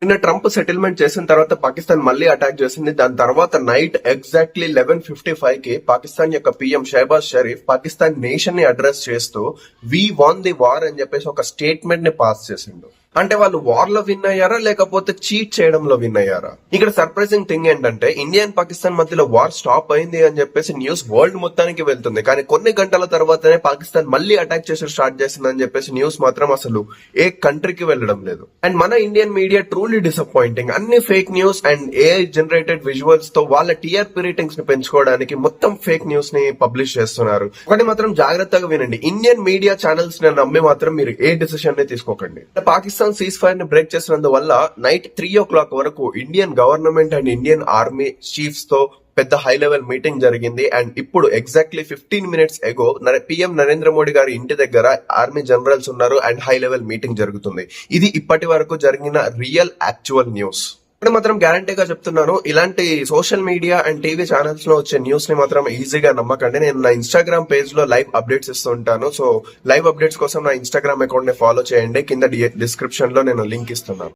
నిన్న Trump settlement చేసిన తర్వాత పాకిస్తాన్ మళ్ళీ అటాక్ చేసింది. దాని తర్వాత నైట్ ఎగ్జాక్ట్లీ 11:55 కి పాకిస్తాన్ యొక్క పీఎం షహబాజ్ షరీఫ్ పాకిస్తాన్ నేషన్ ని అడ్రస్ చేస్తూ వీ వాన్ ది వార్ అని చెప్పేసి ఒక స్టేట్మెంట్ ని పాస్ చేసిండు. అంటే వాళ్ళు వార్ లో విన్ అయ్యారా లేకపోతే చీట్ చేయడంలో విన్ అయ్యారా? ఇక్కడ సర్ప్రైజింగ్ థింగ్ ఏంటంటే ఇండియా అండ్ పాకిస్తాన్ మధ్యలో వార్ స్టాప్ అయింది అని చెప్పేసి న్యూస్ వరల్డ్ మొత్తానికి వెళ్తుంది. కానీ కొన్ని గంటల తర్వాతనే పాకిస్తాన్ మళ్ళీ అటాక్ చేసి స్టార్ట్ చేసింది అని చెప్పేసి న్యూస్ మాత్రం అసలు ఏ కంట్రీకి వెళ్ళడం లేదు. అండ్ మన ఇండియన్ మీడియా ట్రూలీ డిసప్పాయింటింగ్. అన్ని fake news and AI generated visuals తో వాళ్ళ టీఆర్పీ రేటింగ్స్ ని పెంచుకోవడానికి మొత్తం ఫేక్ న్యూస్ ని పబ్లిష్ చేస్తున్నారు. ఒకటి మాత్రం జాగ్రత్తగా వినండి, ఇండియన్ మీడియా ఛానల్స్ ని నమ్మి మాత్రం మీరు ఏ డిసిషన్ ని తీసుకోకండి. పాకిస్తాన్ సీజ్ ఫైర్ ని బ్రేక్ చేసినందువల్ల నైట్ 3 o'clock వరకు Indian government and Indian army chiefs తో పెద్ద హై లెవెల్ మీటింగ్ జరిగింది. అండ్ ఇప్పుడు exactly 15 minutes ago PM Narendra Modi గారి ఇంటి దగ్గర ఆర్మీ జనరల్స్ ఉన్నారు అండ్ హై లెవెల్ మీటింగ్ జరుగుతుంది. ఇది ఇప్పటి వరకు జరిగిన రియల్ యాక్చువల్ న్యూస్. ఇప్పుడు మాత్రం గ్యారంటీగా చెప్తున్నాను, ఇలాంటి social media and TV channels లో వచ్చే న్యూస్ ని మాత్రం ఈజీగా నమ్మకండి. నేను నా ఇన్స్టాగ్రామ్ పేజ్ లో లైవ్ అప్డేట్స్ ఇస్తూ ఉంటాను. సో లైవ్ అప్డేట్స్ కోసం నా ఇన్స్టాగ్రామ్ అకౌంట్ ని ఫాలో చేయండి. కింద డిస్క్రిప్షన్ లో నేను లింక్ ఇస్తున్నాను.